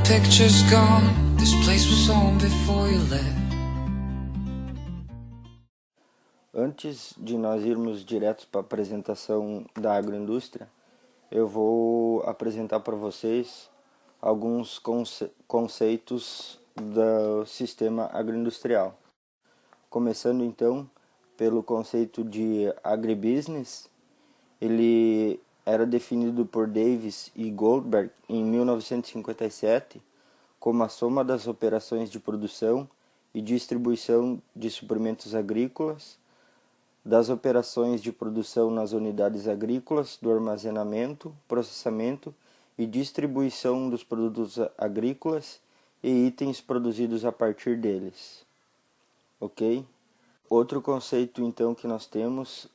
picture's gone. This place was home before you left. Antes de nós irmos direto para a apresentação da agroindústria, eu vou apresentar para vocês alguns conceitos do sistema agroindustrial. Começando então pelo conceito de agribusiness, ele era definido por Davis e Goldberg em 1957 como a soma das operações de produção e distribuição de suprimentos agrícolas, das operações de produção nas unidades agrícolas, do armazenamento, processamento e distribuição dos produtos agrícolas e itens produzidos a partir deles. Ok? Outro conceito então que nós temos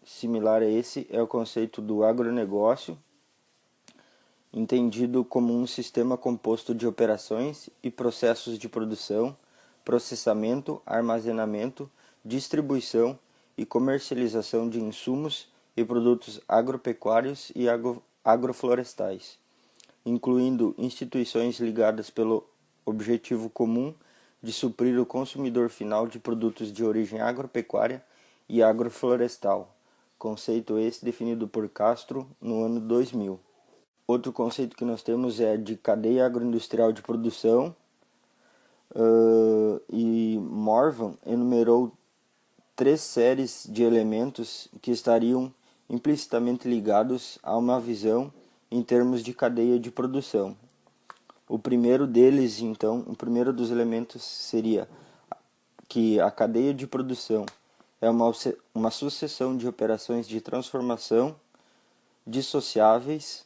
similar a esse é o conceito do agronegócio, entendido como um sistema composto de operações e processos de produção, processamento, armazenamento, distribuição e comercialização de insumos e produtos agropecuários e agroflorestais, incluindo instituições ligadas pelo objetivo comum de suprir o consumidor final de produtos de origem agropecuária e agroflorestal, conceito esse definido por Castro no ano 2000. Outro conceito que nós temos é de cadeia agroindustrial de produção, e Morvan enumerou 3 séries de elementos que estariam implicitamente ligados a uma visão em termos de cadeia de produção. O primeiro deles, então, o primeiro dos elementos seria que a cadeia de produção é uma sucessão de operações de transformação dissociáveis,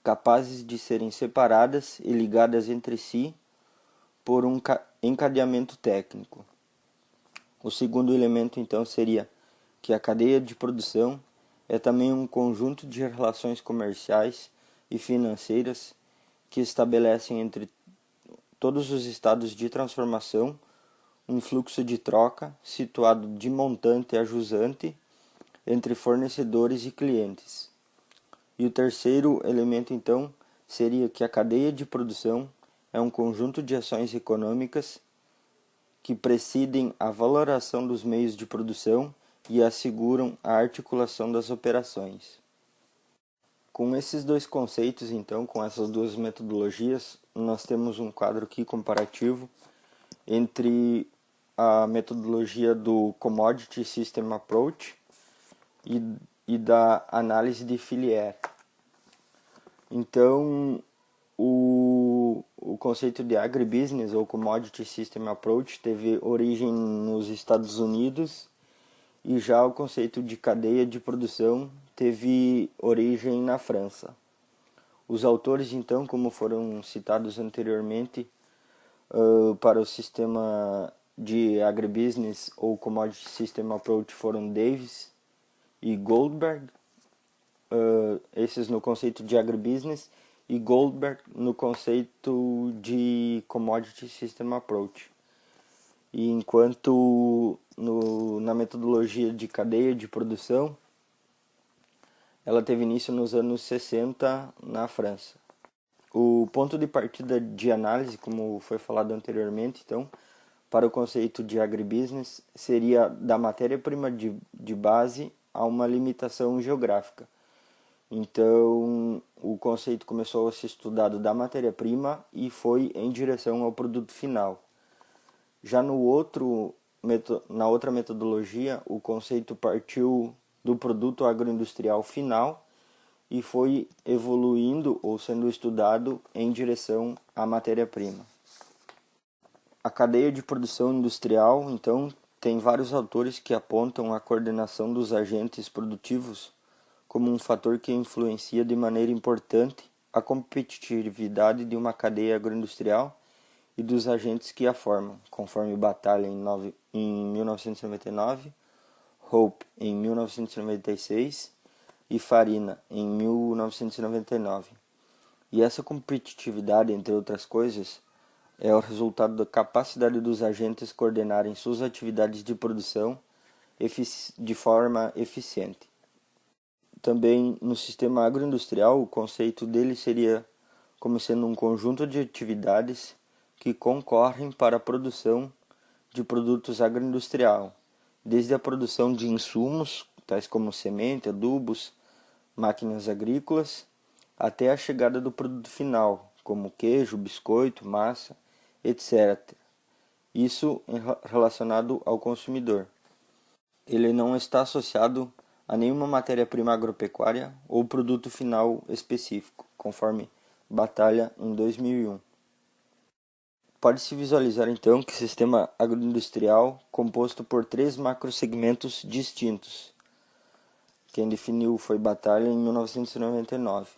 capazes de serem separadas e ligadas entre si por um encadeamento técnico. O segundo elemento, então, seria que a cadeia de produção é também um conjunto de relações comerciais e financeiras que estabelecem entre todos os estados de transformação um fluxo de troca situado de montante a jusante entre fornecedores e clientes. E o terceiro elemento, então, seria que a cadeia de produção é um conjunto de ações econômicas que precidem a valoração dos meios de produção e asseguram a articulação das operações. Com esses dois conceitos, então, com essas duas metodologias, nós temos um quadro aqui comparativo entre a metodologia do Commodity System Approach e da análise de Fillier. Então, o conceito de agribusiness ou Commodity System Approach teve origem nos Estados Unidos e já o conceito de cadeia de produção teve origem na França. Os autores, então, como foram citados anteriormente, para o sistema de agribusiness ou Commodity System Approach foram Davis e Goldberg, esses no conceito de agribusiness, e Goldberg no conceito de Commodity System Approach. E enquanto na metodologia de cadeia de produção, ela teve início nos anos 60 na França. O ponto de partida de análise, como foi falado anteriormente, então, para o conceito de agribusiness, seria da matéria-prima de base a uma limitação geográfica. Então, o conceito começou a ser estudado da matéria-prima e foi em direção ao produto final. Já na outra metodologia, o conceito partiu do produto agroindustrial final e foi evoluindo ou sendo estudado em direção à matéria-prima. A cadeia de produção industrial, então, tem vários autores que apontam a coordenação dos agentes produtivos como um fator que influencia de maneira importante a competitividade de uma cadeia agroindustrial e dos agentes que a formam, conforme Batalha em 1999, Hope em 1996 e Farina em 1999. E essa competitividade, entre outras coisas, é o resultado da capacidade dos agentes coordenarem suas atividades de produção de forma eficiente. Também no sistema agroindustrial, o conceito dele seria como sendo um conjunto de atividades que concorrem para a produção de produtos agroindustrial, desde a produção de insumos, tais como semente, adubos, máquinas agrícolas, até a chegada do produto final, como queijo, biscoito, massa, etc. Isso relacionado ao consumidor. Ele não está associado a nenhuma matéria-prima agropecuária ou produto final específico, conforme Batalha em 2001. Pode-se visualizar então que o sistema agroindustrial composto por 3 macrosegmentos distintos. Quem definiu foi Batalha em 1999.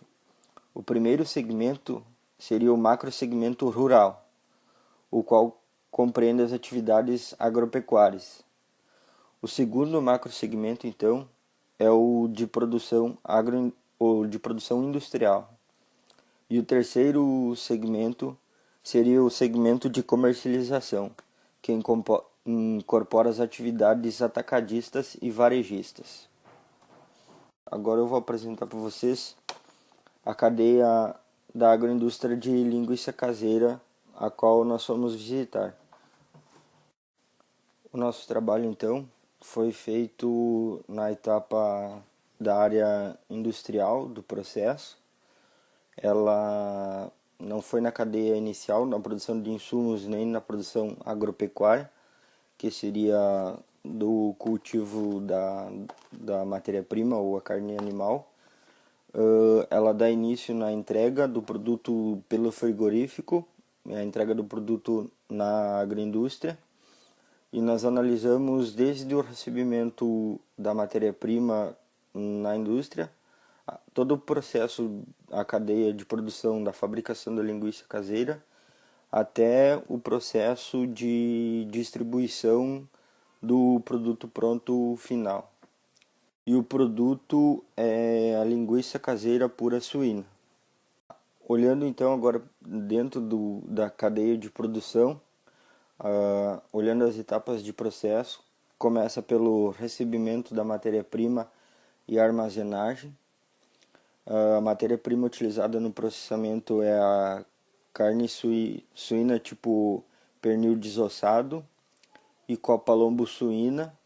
O primeiro segmento seria o macrosegmento rural, o qual compreende as atividades agropecuárias. O segundo macrosegmento, então, é o de produção industrial. E o terceiro segmento seria o segmento de comercialização, que incorpora as atividades atacadistas e varejistas. Agora eu vou apresentar para vocês a cadeia da agroindústria de linguiça caseira, a qual nós fomos visitar. O nosso trabalho, então, foi feito na etapa da área industrial do processo. Ela não foi na cadeia inicial, na produção de insumos, nem na produção agropecuária, que seria do cultivo da matéria-prima ou a carne animal. Ela dá início na entrega do produto pelo frigorífico, a entrega do produto na agroindústria, e nós analisamos desde o recebimento da matéria-prima na indústria, todo o processo, a cadeia de produção da fabricação da linguiça caseira, até o processo de distribuição do produto pronto final. E o produto é a linguiça caseira pura suína. Olhando então agora dentro da cadeia de produção, olhando as etapas de processo, começa pelo recebimento da matéria-prima e armazenagem. A matéria-prima utilizada no processamento é a carne suína tipo pernil desossado e copa lombo suína,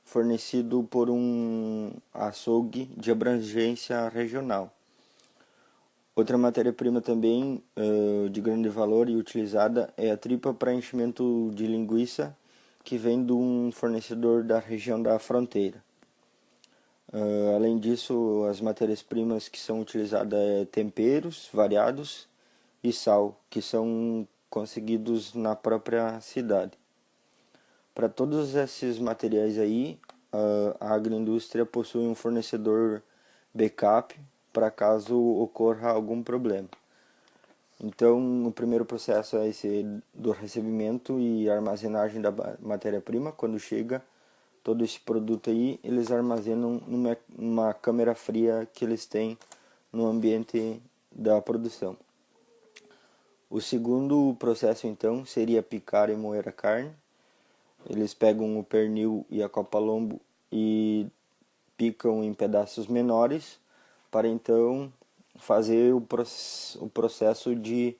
fornecido por um açougue de abrangência regional. Outra matéria-prima também de grande valor e utilizada é a tripa para enchimento de linguiça, que vem de um fornecedor da região da fronteira. Além disso, as matérias-primas que são utilizadas é temperos variados e sal, que são conseguidos na própria cidade. Para todos esses materiais aí, a agroindústria possui um fornecedor backup para caso ocorra algum problema. Então, o primeiro processo é esse do recebimento e armazenagem da matéria-prima. Quando chega todo esse produto aí, eles armazenam numa câmara fria que eles têm no ambiente da produção. O segundo processo, então, seria picar e moer a carne. Eles pegam o pernil e a copa lombo e picam em pedaços menores para então fazer o processo de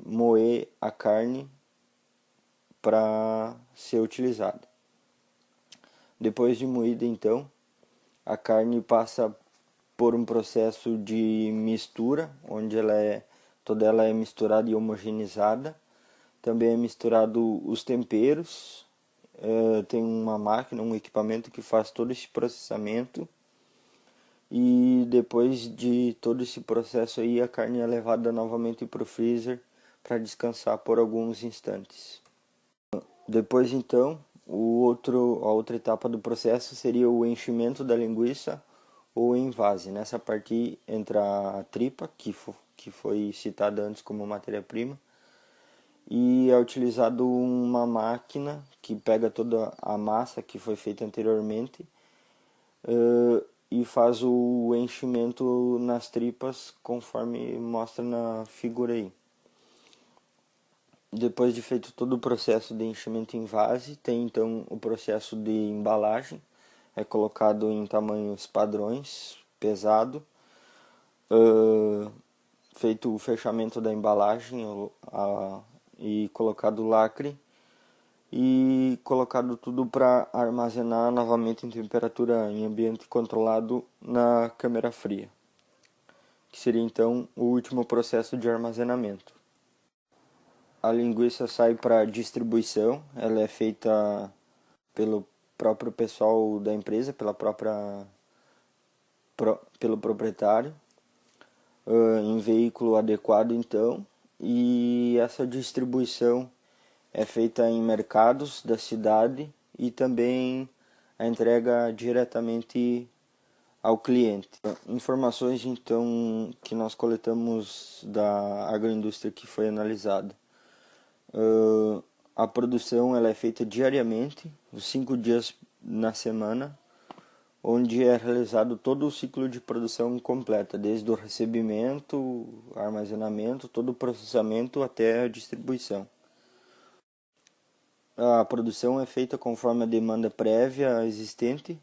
moer a carne para ser utilizada. Depois de moída, então, a carne passa por um processo de mistura, onde toda ela é misturada e homogeneizada. Também é misturado os temperos, tem uma máquina, um equipamento que faz todo esse processamento. E depois de todo esse processo aí, a carne é levada novamente para o freezer para descansar por alguns instantes. Depois então, a outra etapa do processo seria o enchimento da linguiça ou envase. Nessa parte entra a tripa, que foi citada antes como matéria-prima, e é utilizado uma máquina que pega toda a massa que foi feita anteriormente e faz o enchimento nas tripas, conforme mostra na figura aí. Depois de feito todo o processo de enchimento em vase, tem então o processo de embalagem. É colocado em tamanhos padrões, pesado, feito o fechamento da embalagem e colocado o lacre e colocado tudo para armazenar novamente em temperatura em ambiente controlado na câmara fria, que seria então o último processo de armazenamento. A linguiça sai para distribuição, ela é feita pelo próprio pessoal da empresa, pelo proprietário, em veículo adequado então, e essa distribuição é feita em mercados da cidade e também a entrega diretamente ao cliente. Informações então que nós coletamos da agroindústria que foi analisada. A produção ela é feita diariamente, os 5 dias na semana, onde é realizado todo o ciclo de produção completa, desde o recebimento, armazenamento, todo o processamento até a distribuição. A produção é feita conforme a demanda prévia existente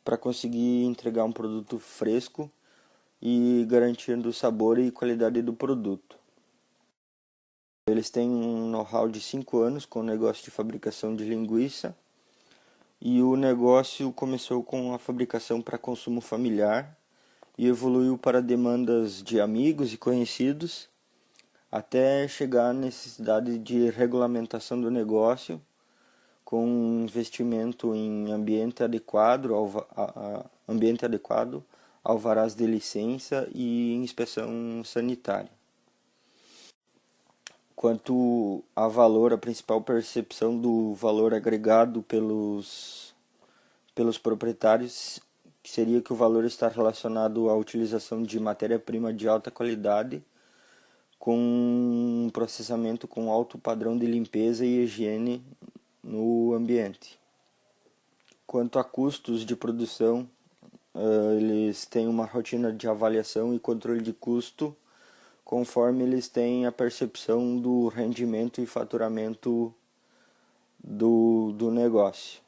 para conseguir entregar um produto fresco e garantindo o sabor e qualidade do produto. Eles têm um know-how de 5 anos com o negócio de fabricação de linguiça e o negócio começou com a fabricação para consumo familiar e evoluiu para demandas de amigos e conhecidos até chegar à necessidade de regulamentação do negócio com investimento em ambiente adequado, alvarás de licença e inspeção sanitária. Quanto a valor, a principal percepção do valor agregado pelos proprietários seria que o valor está relacionado à utilização de matéria-prima de alta qualidade com um processamento com alto padrão de limpeza e higiene no ambiente. Quanto a custos de produção, eles têm uma rotina de avaliação e controle de custo conforme eles têm a percepção do rendimento e faturamento do negócio.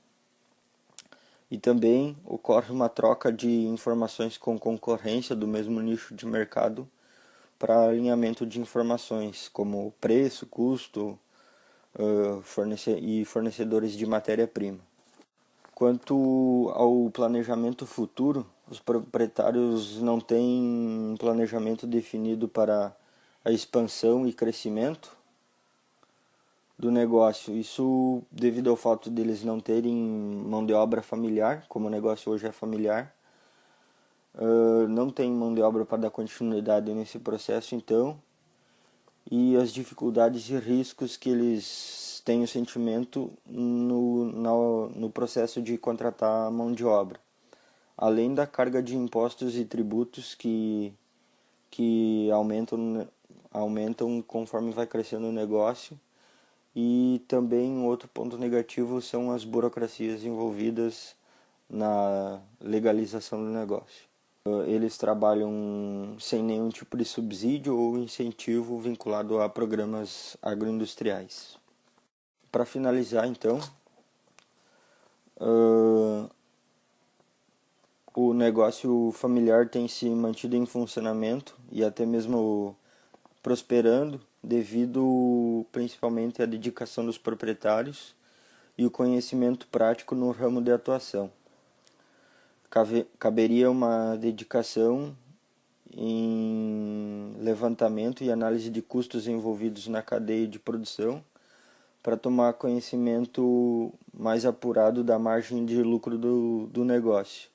E também ocorre uma troca de informações com concorrência do mesmo nicho de mercado para alinhamento de informações como preço, custo e fornecedores de matéria-prima. Quanto ao planejamento futuro, os proprietários não têm um planejamento definido para a expansão e crescimento do negócio. Isso devido ao fato deles não terem mão de obra familiar, como o negócio hoje é familiar. Não tem mão de obra para dar continuidade nesse processo, então, e as dificuldades e riscos que eles têm o sentimento no processo de contratar a mão de obra, além da carga de impostos e tributos que aumentam conforme vai crescendo o negócio, e também outro ponto negativo são as burocracias envolvidas na legalização do negócio. Eles trabalham sem nenhum tipo de subsídio ou incentivo vinculado a programas agroindustriais. Para finalizar, então, o negócio familiar tem se mantido em funcionamento e até mesmo prosperando devido principalmente à dedicação dos proprietários e o conhecimento prático no ramo de atuação. Caberia uma dedicação em levantamento e análise de custos envolvidos na cadeia de produção para tomar conhecimento mais apurado da margem de lucro do negócio.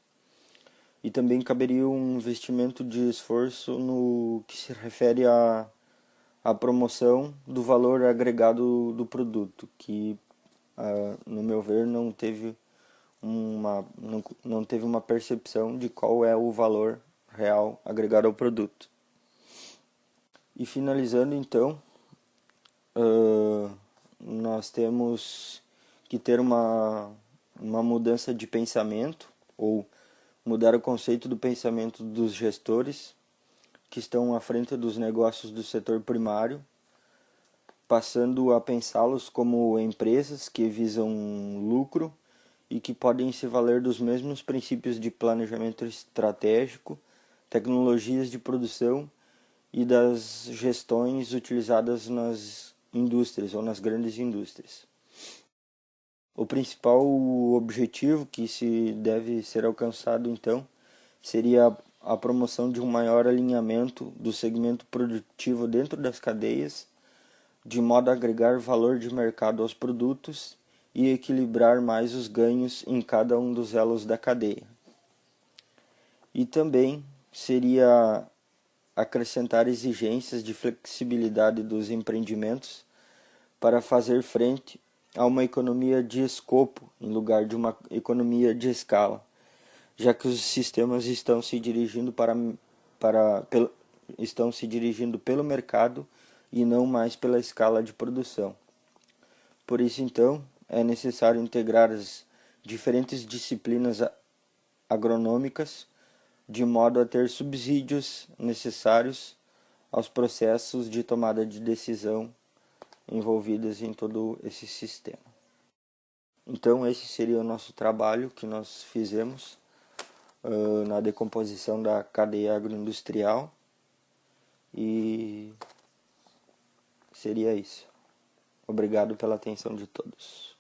E também caberia um investimento de esforço no que se refere à promoção do valor agregado do produto, que, no meu ver, não teve uma percepção de qual é o valor real agregado ao produto. E finalizando então, nós temos que ter uma mudança de pensamento, ou mudar o conceito do pensamento dos gestores que estão à frente dos negócios do setor primário, passando a pensá-los como empresas que visam lucro e que podem se valer dos mesmos princípios de planejamento estratégico, tecnologias de produção e das gestões utilizadas nas indústrias ou nas grandes indústrias. O principal objetivo que se deve ser alcançado, então, seria a promoção de um maior alinhamento do segmento produtivo dentro das cadeias, de modo a agregar valor de mercado aos produtos e equilibrar mais os ganhos em cada um dos elos da cadeia. E também seria acrescentar exigências de flexibilidade dos empreendimentos para fazer frente a uma economia de escopo em lugar de uma economia de escala, já que os sistemas estão se dirigindo estão se dirigindo pelo mercado e não mais pela escala de produção. Por isso, então, é necessário integrar as diferentes disciplinas agronômicas de modo a ter subsídios necessários aos processos de tomada de decisão envolvidos em todo esse sistema. Então, esse seria o nosso trabalho que nós fizemos na decomposição da cadeia agroindustrial, e seria isso. Obrigado pela atenção de todos.